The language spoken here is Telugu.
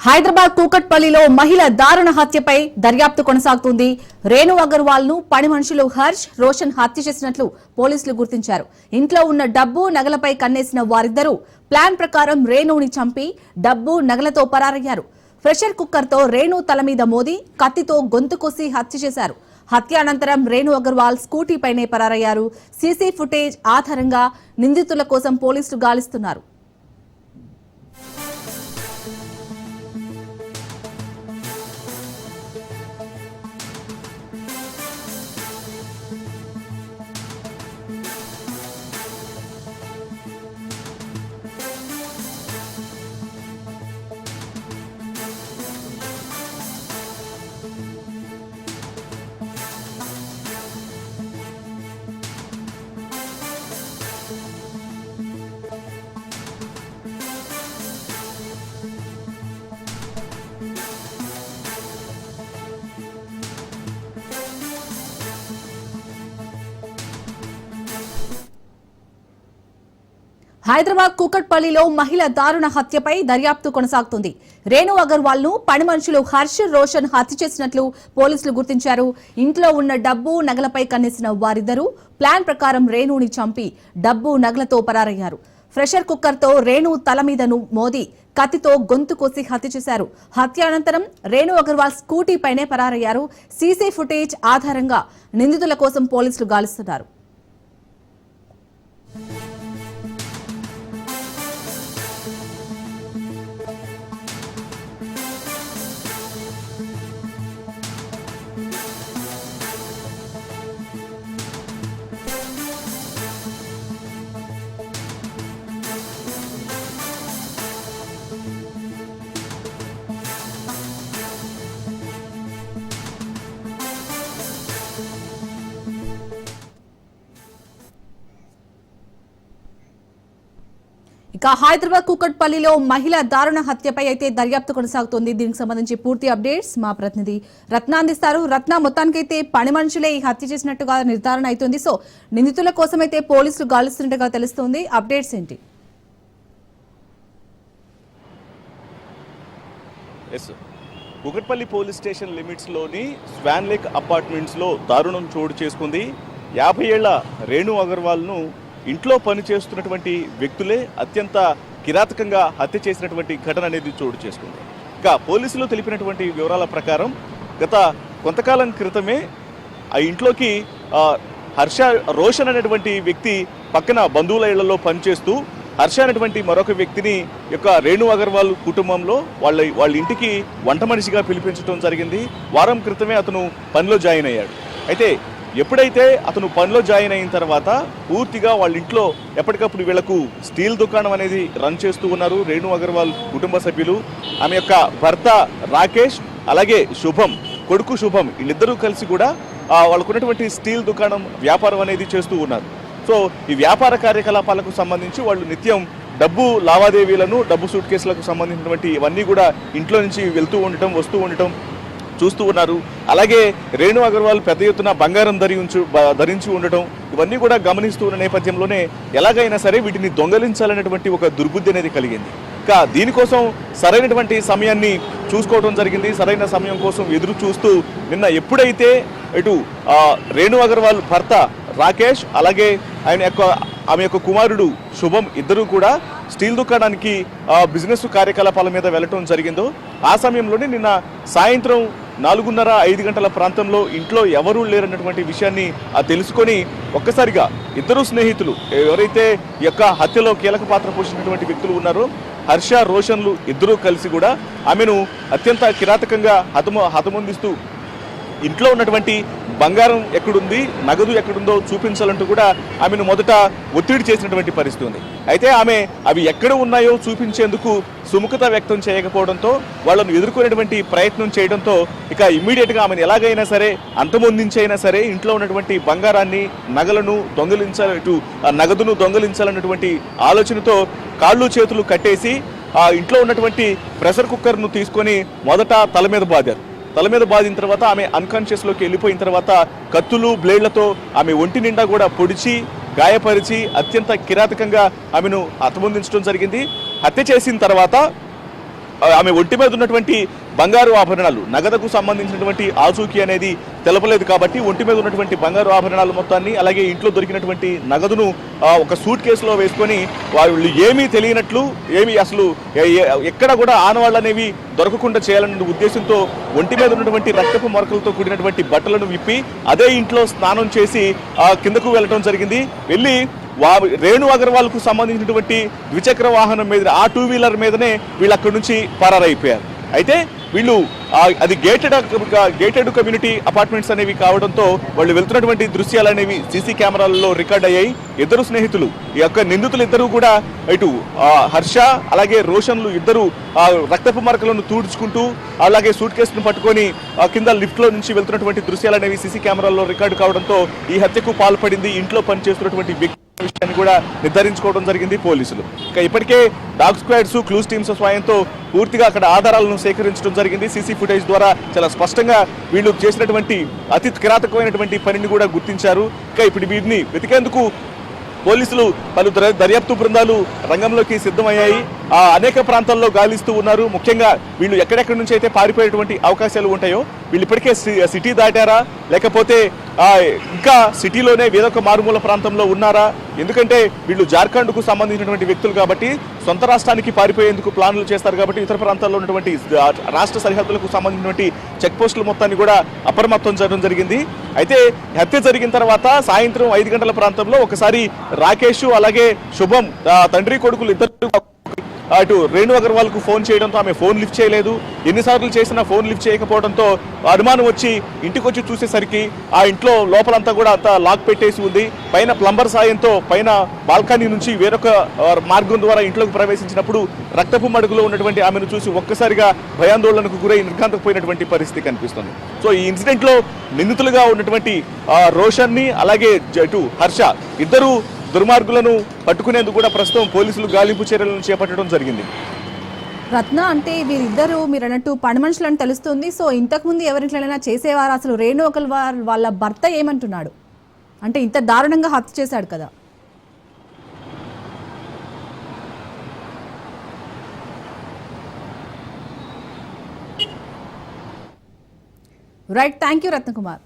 హైదరాబాద్ కూకట్పల్లిలో మహిళ దారుణ హత్యపై దర్యాప్తు కొనసాగుతుంది. రేణు అగర్వాల్ ను పని మనుషులు హర్ష్, రోషన్ హత్య చేసినట్లు పోలీసులు గుర్తించారు. ఇంట్లో ఉన్న డబ్బు, నగలపై కన్నేసిన వారిద్దరూ ప్లాన్ ప్రకారం రేణుని చంపి డబ్బు, నగలతో పరారయ్యారు. ప్రెషర్ కుక్కర్ తో రేణు తల మీద మోది కత్తితో గొంతు కోసి హత్య చేశారు. హత్య అనంతరం రేణు అగర్వాల్ స్కూటీపైనే పరారయ్యారు. సీసీ ఫుటేజ్ ఆధారంగా నిందితుల కోసం పోలీసులు గాలిస్తున్నారు. హైదరాబాద్ కూకట్పల్లిలో మహిళ దారుణ హత్యపై దర్యాప్తు కొనసాగుతుంది. రేణు అగర్వాల్ ను పని మనుషులు హర్ష్, రోషన్ హత్య చేసినట్లు పోలీసులు గుర్తించారు. ఇంట్లో ఉన్న డబ్బు, నగలపై కన్నేసిన వారిద్దరూ ప్లాన్ ప్రకారం రేణుని చంపి డబ్బు, నగలతో పరారయ్యారు. ప్రెషర్ కుక్కర్ తో రేణు తల మీద మోది కత్తితో గొంతు కోసి హత్య చేశారు. హత్య అనంతరం రేణు అగర్వాల్ స్కూటీపైనే పరారయ్యారు. సీసీ ఫుటేజ్ ఆధారంగా నిందితుల కోసం పోలీసులు గాలిస్తున్నారు. ఇక హైదరాబాద్ కూకట్పల్లిలో మహిళ దారుణ హత్యపై అయితే దర్యాప్తు కొనసాగుతోంది. దీనికి సంబంధించి పూర్తి అప్డేట్స్ మా ప్రతినిధి రత్న అందిస్తారు. రత్న, మొత్తానికైతే పని మనుషులే ఈ హత్య చేసినట్టుగా నిర్ధారణ అవుతుంది. సో నిందితుల కోసం అయితే పోలీసులు గాలిస్తున్నట్టుగా తెలుస్తోంది. అప్డేట్స్ ఏంటి? కూకట్పల్లి పోలీస్ స్టేషన్ లిమిట్స్ లోని స్వాన్ లేక్ అపార్ట్మెంట్స్ లో దారుణం చోటు చేసుకుంది. 50 ఏళ్ల రేణు అగర్వాల్ ను ఇంట్లో పనిచేస్తున్నటువంటి వ్యక్తులే అత్యంత కిరాతకంగా హత్య చేసినటువంటి ఘటన అనేది చోటు చేసుకుంది. ఇక పోలీసులు తెలిపినటువంటి వివరాల ప్రకారం గత కొంతకాలం క్రితమే ఆ ఇంట్లోకి హర్ష, రోషన్ అనేటువంటి వ్యక్తి పక్కన బంధువుల ఇళ్లలో పనిచేస్తూ హర్ష అనేటువంటి మరొక వ్యక్తిని యొక్క రేణు అగర్వాల్ కుటుంబంలో వాళ్ళ ఇంటికి వంట మనిషిగా పిలిపించడం జరిగింది. వారం క్రితమే అతను పనిలో జాయిన్ అయ్యాడు. అయితే ఎప్పుడైతే అతను పనిలో జాయిన్ అయిన తర్వాత పూర్తిగా వాళ్ళ ఇంట్లో ఎప్పటికప్పుడు వీళ్లకు స్టీల్ దుకాణం అనేది రన్ చేస్తూ ఉన్నారు రేణు అగర్వాల్ కుటుంబ సభ్యులు. ఆమె యొక్క భర్త రాకేష్, అలాగే శుభం, కొడుకు శుభం, వీళ్ళిద్దరూ కలిసి కూడా వాళ్ళకున్నటువంటి స్టీల్ దుకాణం వ్యాపారం అనేది చేస్తూ ఉన్నారు. సో ఈ వ్యాపార కార్యకలాపాలకు సంబంధించి వాళ్ళు నిత్యం డబ్బు లావాదేవీలను, డబ్బు సూట్ కేసులకు సంబంధించినటువంటి ఇవన్నీ కూడా ఇంట్లో నుంచి వెళ్తూ ఉండటం, వస్తూ ఉండటం చూస్తూ ఉన్నారు. అలాగే రేణు అగర్వాల్ పెద్ద ఎత్తున బంగారం ధరించి ఉండటం ఇవన్నీ కూడా గమనిస్తూ ఉన్న నేపథ్యంలోనే ఎలాగైనా సరే వీటిని దొంగలించాలనేటువంటి ఒక దుర్బుద్ధి అనేది కలిగింది. ఇంకా దీనికోసం సరైనటువంటి సమయాన్ని చూసుకోవడం జరిగింది. సరైన సమయం కోసం ఎదురు చూస్తూ నిన్న ఎప్పుడైతే ఇటు రేణు అగర్వాల్ భర్త రాకేష్, అలాగే ఆమె యొక్క కుమారుడు శుభం ఇద్దరూ కూడా స్టీల్ దుకాణానికి బిజినెస్ కార్యకలాపాల మీద వెళ్ళటం జరిగిందో ఆ సమయంలోనే నిన్న సాయంత్రం 4:30-5 గంటల ప్రాంతంలో ఇంట్లో ఎవరూ లేరన్నటువంటి విషయాన్ని తెలుసుకొని ఒక్కసారిగా ఇద్దరు స్నేహితులు, ఎవరైతే ఈ యొక్క హత్యలో కీలక పాత్ర పోషించినటువంటి వ్యక్తులు ఉన్నారో హర్ష, రోషన్లు ఇద్దరూ కలిసి కూడా ఆమెను అత్యంత కిరాతకంగా హతమొందిస్తూ ఇంట్లో ఉన్నటువంటి బంగారం ఎక్కడుంది, నగదు ఎక్కడుందో చూపించాలంటూ కూడా ఆమెను మొదట ఒత్తిడి చేసినటువంటి పరిస్థితి ఉంది. అయితే ఆమె అవి ఎక్కడ ఉన్నాయో చూపించేందుకు సుముఖత వ్యక్తం చేయకపోవడంతో వాళ్ళను ఎదుర్కొనేటువంటి ప్రయత్నం చేయడంతో ఇక ఇమ్మీడియట్గా ఆమెను ఎలాగైనా సరే అంతమొందించైనా సరే ఇంట్లో ఉన్నటువంటి బంగారాన్ని, నగలను నగదును దొంగలించాలన్నటువంటి ఆలోచనతో కాళ్ళు చేతులు కట్టేసి ఆ ఇంట్లో ఉన్నటువంటి ప్రెషర్ కుక్కర్ను తీసుకొని మొదట తల మీద బాదారు. తల మీద బాదిన తర్వాత ఆమె అన్కాన్షియస్లోకి వెళ్ళిపోయిన తర్వాత కత్తులు, బ్లేడ్లతో ఆమె ఒంటి నిండా కూడా పొడిచి గాయపరిచి అత్యంత కిరాతకంగా ఆమెను హతమొందించడం జరిగింది. హత్య చేసిన తర్వాత ఆమె ఒంటి మీద ఉన్నటువంటి బంగారు ఆభరణాలు, నగదుకు సంబంధించినటువంటి ఆచూకీ అనేది తెలపలేదు కాబట్టి ఒంటి మీద ఉన్నటువంటి బంగారు ఆభరణాలు మొత్తాన్ని, అలాగే ఇంట్లో దొరికినటువంటి నగదును ఒక సూట్ కేసులో వేసుకొని వాళ్ళు ఏమీ తెలియనట్లు, ఏమీ అసలు ఎక్కడ కూడా ఆనవాళ్ళు అనేవి దొరకకుండా చేయాలనే ఉద్దేశంతో ఒంటి మీద ఉన్నటువంటి రక్తపు మరకలతో కూడినటువంటి బట్టలను విప్పి అదే ఇంట్లో స్నానం చేసి కిందకు వెళ్ళటం జరిగింది. వెళ్ళి రేణు అగర్వాల్ కు సంబంధించినటువంటి ద్విచక్ర వాహనం మీద, ఆ 2 వీలర్ మీదనే వీళ్ళు అక్కడి నుంచి పరారైపోయారు. అయితే వీళ్ళు అది గేటెడ్ కమ్యూనిటీ అపార్ట్మెంట్స్ అనేవి కావడంతో వాళ్ళు వెళ్తున్నటువంటి దృశ్యాలు అనేవి సీసీ కెమెరాలలో రికార్డ్ అయ్యాయి. ఇద్దరు స్నేహితులు, ఈ యొక్క నిందితులు ఇద్దరు కూడా ఇటు హర్ష అలాగే రోషన్లు ఇద్దరు రక్తపు మరకలను తూడ్చుకుంటూ అలాగే సూట్ కేసును పట్టుకొని కింద లిఫ్ట్ లో నుంచి వెళ్తున్నటువంటి దృశ్యాలు అనేవి సీసీ కెమెరాల్లో రికార్డు కావడంతో ఈ హత్యకు పాల్పడింది ఇంట్లో పనిచేస్తున్నటువంటి వ్యక్తి విషయాన్ని కూడా నిర్ధారించుకోవడం జరిగింది పోలీసులు. ఇక ఇప్పటికే డాగ్ స్క్వాడ్స్, క్లూస్ టీమ్స్ సాయంతో పూర్తిగా అక్కడ ఆధారాలను సేకరించడం జరిగింది. సీసీ ఫుటేజ్ ద్వారా చాలా స్పష్టంగా వీళ్ళు చేసినటువంటి అతి కిరాతకమైనటువంటి పనిని కూడా గుర్తించారు. ఇక ఇప్పుడు వీరిని వెతికేందుకు పోలీసులు పలు దర్యాప్తు బృందాలు రంగంలోకి సిద్ధమయ్యాయి. అనేక ప్రాంతాల్లో గాలిస్తూ ఉన్నారు. ముఖ్యంగా వీళ్ళు ఎక్కడెక్కడి నుంచి అయితే పారిపోయేటువంటి అవకాశాలు ఉంటాయో, వీళ్ళు ఇప్పటికే సిటీ దాటారా లేకపోతే ఇంకా సిటీలోనే వేరొక మారుమూల ప్రాంతంలో ఉన్నారా? ఎందుకంటే వీళ్ళు జార్ఖండ్కు సంబంధించినటువంటి వ్యక్తులు కాబట్టి సొంత రాష్ట్రానికి పారిపోయేందుకు ప్లాన్లు చేస్తారు కాబట్టి ఇతర ప్రాంతాల్లో ఉన్నటువంటి రాష్ట్ర సరిహద్దులకు సంబంధించినటువంటి చెక్ పోస్టుల మొత్తాన్ని కూడా అప్రమత్తం చేయడం జరిగింది. అయితే హత్య జరిగిన తర్వాత సాయంత్రం 5 గంటల ప్రాంతంలో ఒకసారి రాకేష్ అలాగే శుభం తండ్రి కొడుకులు ఇద్దరు అటు రేణు అగర్వాల్ కు ఫోన్ చేయడంతో ఆమె ఫోన్ లిఫ్ట్ చేయలేదు. ఎన్నిసార్లు చేసినా ఫోన్ లిఫ్ట్ చేయకపోవడంతో అనుమానం వచ్చి ఇంటికి వచ్చి చూసేసరికి ఆ ఇంట్లో లోపలంతా కూడా అంతా లాక్ పెట్టేసి ఉంది. పైన ప్లంబర్ సాయంతో పైన బాల్కనీ నుంచి వేరొక మార్గం ద్వారా ఇంట్లోకి ప్రవేశించినప్పుడు రక్తపు మడుగులో ఉన్నటువంటి ఆమెను చూసి ఒక్కసారిగా భయాందోళనకు గురై నిర్ఘాంతపోయినటువంటి పరిస్థితి కనిపిస్తుంది. సో ఈ ఇన్సిడెంట్ లో నిందితులుగా ఉన్నటువంటి రోషన్ ని అలాగే ఇటు హర్ష ఇద్దరు దుర్మార్గులను పట్టుకునేందుకు కూడా ప్రస్తుతం పోలీసులు గాలింపు చర్యలను చేపట్టడం జరిగింది. రత్న, అంటే వీరిద్దరు మీరు అన్నట్టు పని మనుషులని తెలుస్తుంది. సో ఇంతకుముందు ఎవరింట్లైనా చేసేవారు? అసలు రేణు అగర్వాల్ వాళ్ళ భర్త ఏమంటున్నాడు? అంటే ఇంత దారుణంగా హత్య చేశాడు కదా. Right, thank you Ratnakumar.